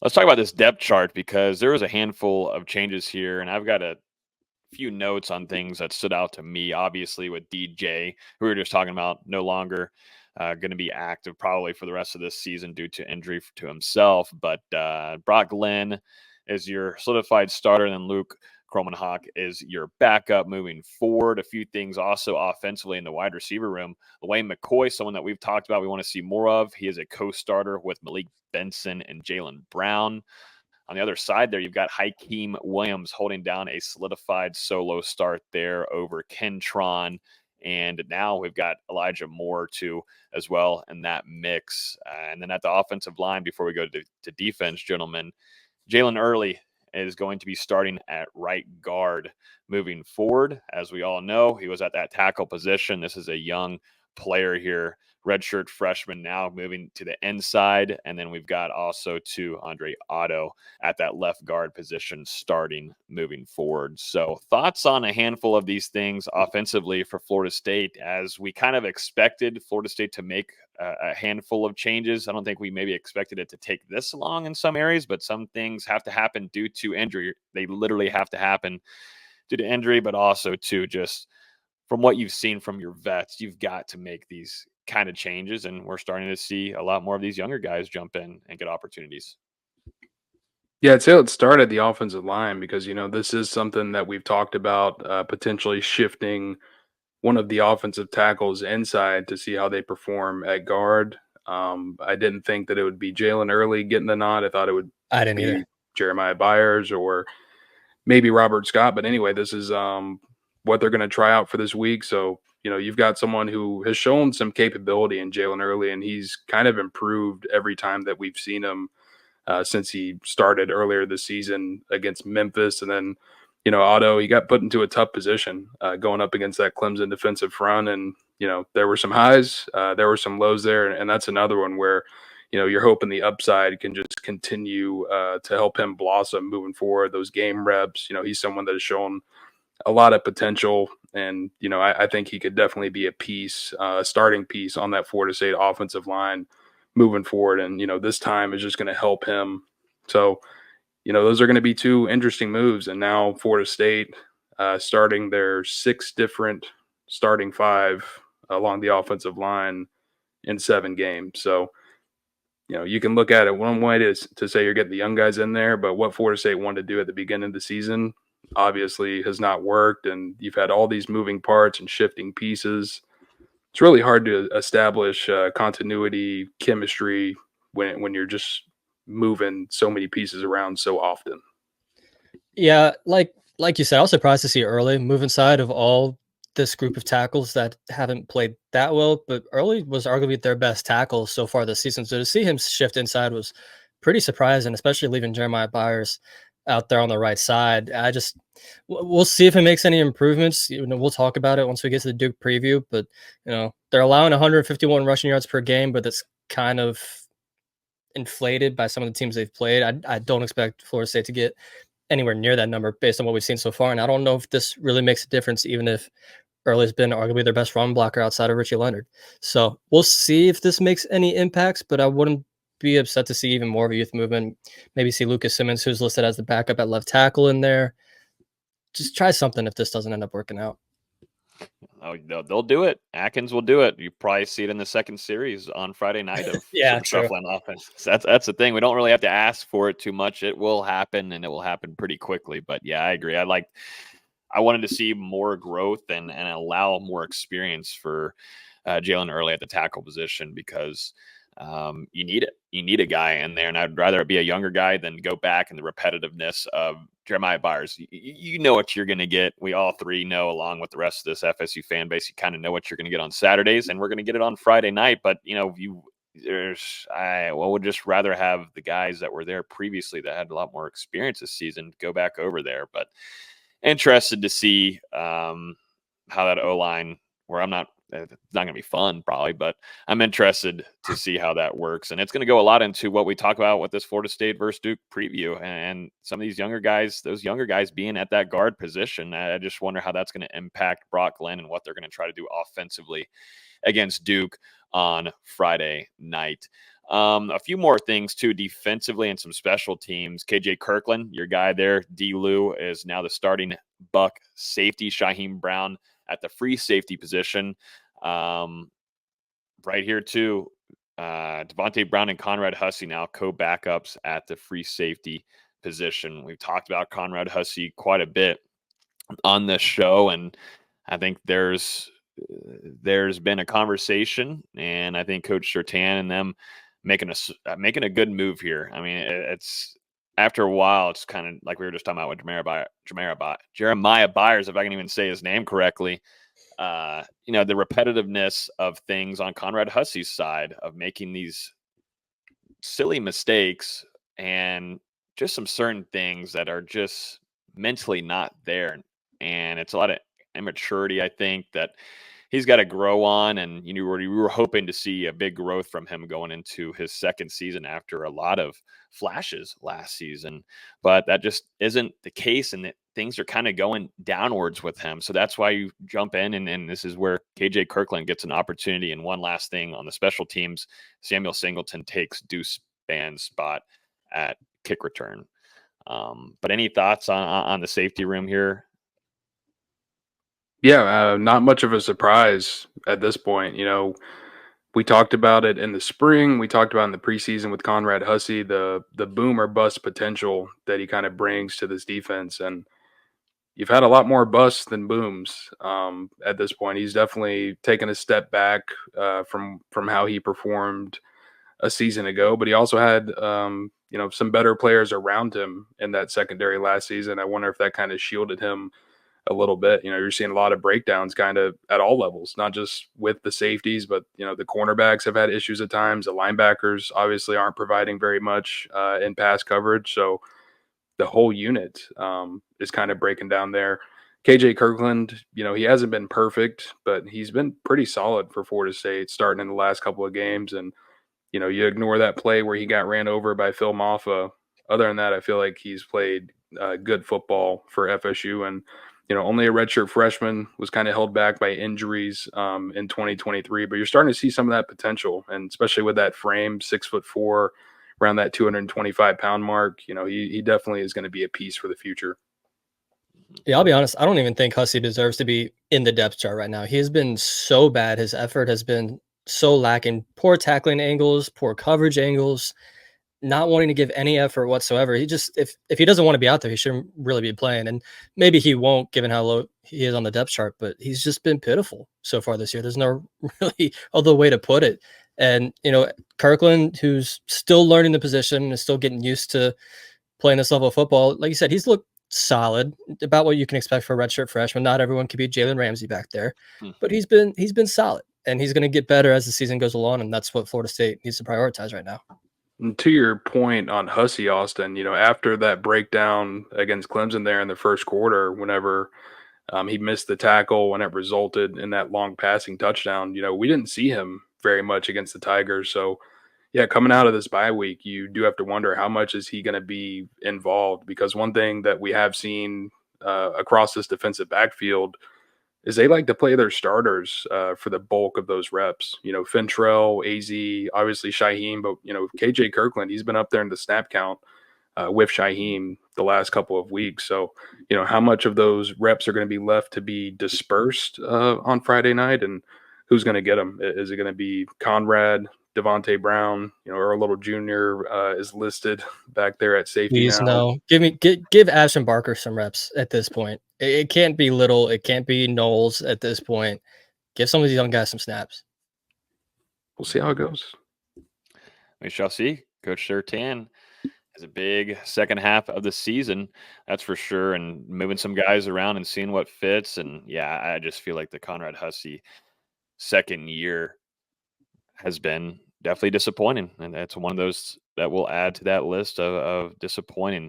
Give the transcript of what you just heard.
Let's talk about this depth chart because there was a handful of changes here, and I've got a few notes on things that stood out to me. Obviously, with DJ, who we were just talking about, no longer going to be active probably for the rest of this season due to injury to himself. But Brock Glenn is your solidified starter, and then Luke Kromenhoek is your backup moving forward. A few things also offensively in the wide receiver room. Wayne McCoy, someone that we've talked about, we want to see more of. He is a co-starter with Malik Benson and Jalen Brown. On the other side there, you've got Hakeem Williams holding down a solidified solo start there over Kentron. And now we've got Elijah Moore too as well in that mix. And then at the offensive line, before we go to defense, gentlemen, Jalen Early is going to be starting at right guard moving forward. As we all know, he was at that tackle position. This is a young player here, redshirt freshman, now moving to the inside. And then we've got also to Andre Otto at that left guard position starting moving forward. So thoughts on a handful of these things offensively for Florida State, as we kind of expected Florida State to make a handful of changes. I don't think we maybe expected it to take this long in some areas, but some things have to happen due to injury. They literally have to happen due to injury, but also to just from what you've seen from your vets, you've got to make these kind of changes. And we're starting to see a lot more of these younger guys jump in and get opportunities. Yeah, I'd say let's start at the offensive line because, this is something that we've talked about, potentially shifting one of the offensive tackles inside to see how they perform at guard. I didn't think that it would be Jalen Early getting the nod. I thought it would I didn't be either. Jeremiah Byers or maybe Robert Scott. But anyway, this is what they're going to try out for this week. So, you've got someone who has shown some capability in Jalen Early, and he's kind of improved every time that we've seen him since he started earlier this season against Memphis. And then, Otto, he got put into a tough position going up against that Clemson defensive front. And, there were some highs, there were some lows there. And that's another one where, you're hoping the upside can just continue to help him blossom moving forward. Those game reps, he's someone that has shown a lot of potential. And, I think he could definitely be a piece, a starting piece on that Florida State offensive line moving forward. And, this time is just going to help him. So, those are going to be two interesting moves. And now Florida State starting their 6 different starting 5 along the offensive line in 7 games. So, you can look at it one way to say you're getting the young guys in there, but what Florida State wanted to do at the beginning of the season obviously has not worked. And you've had all these moving parts and shifting pieces. It's really hard to establish continuity, chemistry when you're just moving so many pieces around so often. Yeah, like you said, I was surprised to see Early move inside of all this group of tackles that haven't played that well, but Early was arguably their best tackle so far this season. So to see him shift inside was pretty surprising, especially leaving Jeremiah Byers out there on the right side. We'll see if it makes any improvements. We'll talk about it once we get to the Duke preview, but they're allowing 151 rushing yards per game, but that's kind of inflated by some of the teams they've played. I don't expect Florida State to get anywhere near that number based on what we've seen so far. And I don't know if this really makes a difference, even if Early's been arguably their best run blocker outside of Richie Leonard. So we'll see if this makes any impacts, but I wouldn't be upset to see even more of a youth movement. Maybe see Lucas Simmons, who's listed as the backup at left tackle, in there. Just try something if this doesn't end up working out. Oh, they'll do it. Atkins will do it. You probably see it in the second series on Friday night of Yeah, shuffling offense. That's the thing. We don't really have to ask for it too much. It will happen, and it will happen pretty quickly. But yeah, I agree. I wanted to see more growth and allow more experience for Jalen Early at the tackle position because you need it. You need a guy in there, and I'd rather it be a younger guy than go back in the repetitiveness of Jeremiah Byers. You know what you're going to get. We all three know, along with the rest of this FSU fan base, you kind of know what you're going to get on Saturdays, and we're going to get it on Friday night. But I would just rather have the guys that were there previously that had a lot more experience this season go back over there. But interested to see how that O-line, where it's not going to be fun probably, but I'm interested to see how that works. And it's going to go a lot into what we talk about with this Florida State versus Duke preview and some of these younger guys, those younger guys being at that guard position. I just wonder how that's going to impact Brock Glenn and what they're going to try to do offensively against Duke on Friday night. A few more things too, defensively and some special teams. KJ Kirkland, your guy there, D. Lou, is now the starting Buck safety. Shaheem Brown at the free safety position. Right here too, Devontae Brown and Conrad Hussey now co-backups at the free safety position. We've talked about Conrad Hussey quite a bit on this show, and I think there's been a conversation, and I think Coach Surtain and them making a good move here. I mean, it's after a while, it's kind of like we were just talking about with Jeremiah Byers, if I can even say his name correctly. The repetitiveness of things on Conrad Hussey's side of making these silly mistakes and just some certain things that are just mentally not there. And it's a lot of immaturity, I think, that he's got to grow on. And we were hoping to see a big growth from him going into his second season after a lot of flashes last season. But that just isn't the case, and that things are kind of going downwards with him. So that's why you jump in, and this is where KJ Kirkland gets an opportunity. And one last thing on the special teams, Samuel Singleton takes Deuce Band's spot at kick return. But any thoughts on the safety room here? Yeah, not much of a surprise at this point. We talked about it in the spring. We talked about in the preseason with Conrad Hussey, the boom or bust potential that he kind of brings to this defense. And you've had a lot more busts than booms at this point. He's definitely taken a step back from how he performed a season ago, but he also had some better players around him in that secondary last season. I wonder if that kind of shielded him a little bit. You're seeing a lot of breakdowns kind of at all levels, not just with the safeties, but the cornerbacks have had issues at times. The linebackers obviously aren't providing very much in pass coverage, so the whole unit is kind of breaking down there. KJ Kirkland, he hasn't been perfect, but he's been pretty solid for Florida State starting in the last couple of games. And you ignore that play where he got ran over by Phil Maffa. Other than that, I feel like he's played good football for FSU. And only a redshirt freshman was kind of held back by injuries in 2023, but you're starting to see some of that potential, and especially with that frame, 6'4", around that 225-pound mark, he definitely is going to be a piece for the future. Yeah, I'll be honest. I don't even think Hussey deserves to be in the depth chart right now. He has been so bad. His effort has been so lacking. Poor tackling angles, poor coverage angles, not wanting to give any effort whatsoever. He just, if he doesn't want to be out there, he shouldn't really be playing. And maybe he won't, given how low he is on the depth chart, but he's just been pitiful so far this year. There's no really other way to put it. And, Kirkland, who's still learning the position, is still getting used to playing this level of football. Like you said, he's looked solid, about what you can expect for a redshirt freshman. Not everyone can be Jalen Ramsey back there, but he's been solid, and he's going to get better as the season goes along. And that's what Florida State needs to prioritize right now. And to your point on Hussey, Austin, after that breakdown against Clemson there in the first quarter, whenever he missed the tackle and it resulted in that long passing touchdown, we didn't see him very much against the Tigers. So, yeah, coming out of this bye week, you do have to wonder how much is he going to be involved, because one thing that we have seen across this defensive backfield is they like to play their starters for the bulk of those reps. Fintrell, AZ, obviously Shaheem, but KJ Kirkland, he's been up there in the snap count with Shaheem the last couple of weeks. So how much of those reps are going to be left to be dispersed on Friday night, and who's going to get them? Is it going to be Conrad, Devontae Brown, Earl Little Jr. Is listed back there at safety Please, now? no. Give Ashton Barker some reps at this point. It can't be Little. It can't be Knowles at this point. Give some of these young guys some snaps. We'll see how it goes. We shall see. Coach Surtain has a big second half of the season, that's for sure, and moving some guys around and seeing what fits. And yeah, I just feel like the Conrad Hussey second year has been definitely disappointing, and that's one of those that will add to that list of disappointing